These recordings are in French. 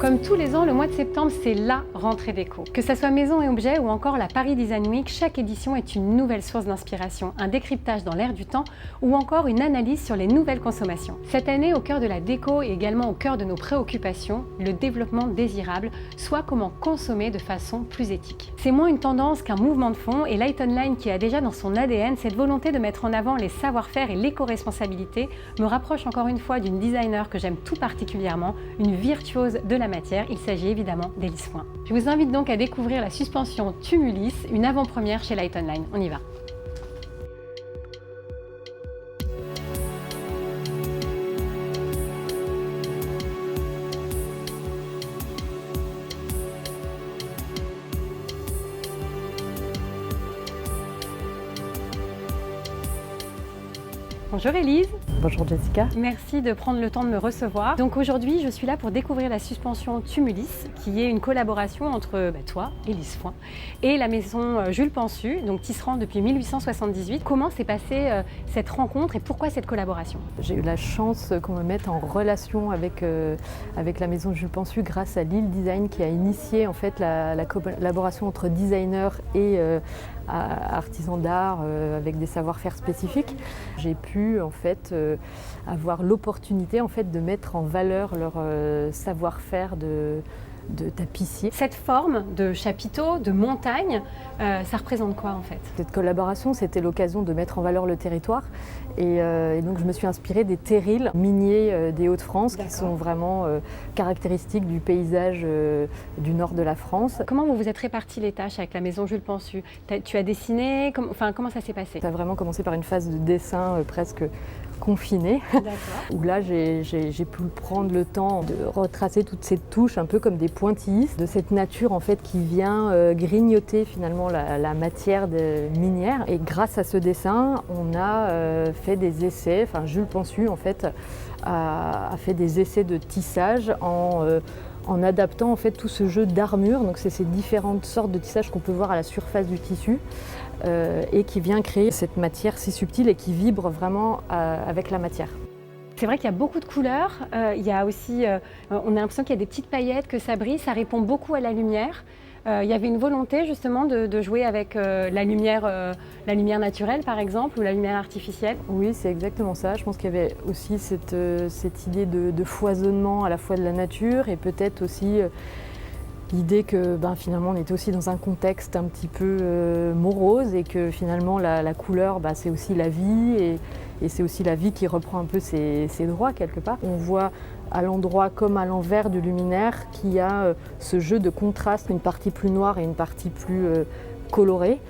Comme tous les ans, le mois de septembre, c'est la rentrée déco. Que ça soit maison et objets ou encore la Paris Design Week, chaque édition est une nouvelle source d'inspiration, un décryptage dans l'air du temps ou encore une analyse sur les nouvelles consommations. Cette année, au cœur de la déco et également au cœur de nos préoccupations, le développement désirable, soit comment consommer de façon plus éthique. C'est moins une tendance qu'un mouvement de fond et Light Online, qui a déjà dans son ADN cette volonté de mettre en avant les savoir-faire et l'éco-responsabilité, me rapproche encore une fois d'une designer que j'aime tout particulièrement, une virtuose de la matière. Il s'agit évidemment d'Élise Foin. Je vous invite donc à découvrir la suspension Tumulis, une avant-première chez Light Online. On y va. Bonjour Élise. Bonjour Jessica. Merci de prendre le temps de me recevoir. Donc aujourd'hui, je suis là pour découvrir la suspension Tumulis, qui est une collaboration entre toi, Élise Foin, et la maison Jules Pensu, donc tisserand depuis 1878. Comment s'est passée cette rencontre et pourquoi cette collaboration? J'ai eu la chance qu'on me mette en relation avec la maison Jules Pensu grâce à Lille Design qui a initié en fait la collaboration entre designers et artisans d'art avec des savoir-faire spécifiques. J'ai pu en fait avoir l'opportunité en fait de mettre en valeur leur savoir-faire de tapissier. Cette forme de chapiteau, de montagne, ça représente quoi en fait? Cette collaboration, c'était l'occasion de mettre en valeur le territoire et donc je me suis inspirée des terrils miniers des Hauts-de-France qui sont vraiment caractéristiques du paysage du nord de la France. Comment vous vous êtes réparti les tâches avec la maison Jules Pensu? Tu as dessiné, comment ça s'est passé? Ça a vraiment commencé par une phase de dessin presque confinée, où là j'ai pu prendre le temps de retracer toutes ces touches un peu comme des pointilles de cette nature en fait qui vient grignoter finalement la matière minière. Et grâce à ce dessin, on a fait des essais, enfin Jules Pensu en fait a fait des essais de tissage en adaptant en fait tout ce jeu d'armure. Donc c'est ces différentes sortes de tissage qu'on peut voir à la surface du tissu et qui vient créer cette matière si subtile et qui vibre vraiment avec la matière. C'est vrai qu'il y a beaucoup de couleurs, il y a aussi, on a l'impression qu'il y a des petites paillettes, que ça brille, ça répond beaucoup à la lumière. Il y avait une volonté justement de jouer avec la lumière naturelle par exemple ou la lumière artificielle. Oui, c'est exactement ça. Je pense qu'il y avait aussi cette idée de foisonnement à la fois de la nature et peut-être aussi l'idée que finalement on était aussi dans un contexte un petit peu morose et que finalement la couleur c'est aussi la vie et c'est aussi la vie qui reprend un peu ses droits quelque part. On voit à l'endroit comme à l'envers du luminaire qu'il y a ce jeu de contraste, une partie plus noire et une partie plus colorée.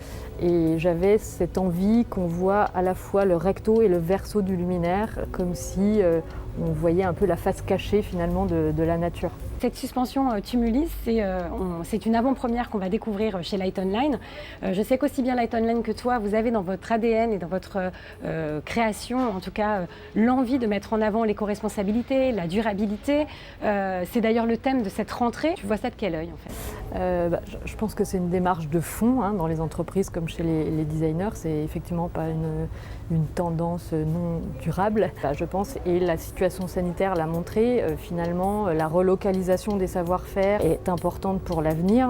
Et j'avais cette envie qu'on voit à la fois le recto et le verso du luminaire, comme si on voyait un peu la face cachée finalement de la nature. Cette suspension Tumulis, c'est une avant-première qu'on va découvrir chez Light Online. Je sais qu'aussi bien Light Online que toi, vous avez dans votre ADN et dans votre création, en tout cas, l'envie de mettre en avant l'éco-responsabilité, la durabilité. C'est d'ailleurs le thème de cette rentrée. Tu vois ça de quel œil en fait? Je pense que c'est une démarche de fond dans les entreprises comme chez les designers. C'est effectivement pas une tendance non durable, je pense, et la situation sanitaire l'a montré. Finalement, la relocalisation des savoir-faire est importante pour l'avenir,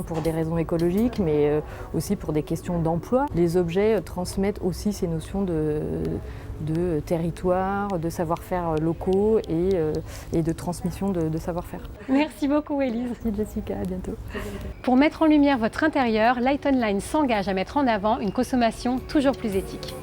pour des raisons écologiques, mais aussi pour des questions d'emploi. Les objets transmettent aussi ces notions de territoire, de savoir-faire locaux et de transmission de savoir-faire. Merci beaucoup Élise. Merci Jessica, à bientôt. Pour mettre en lumière votre intérieur, Light Online s'engage à mettre en avant une consommation toujours plus éthique.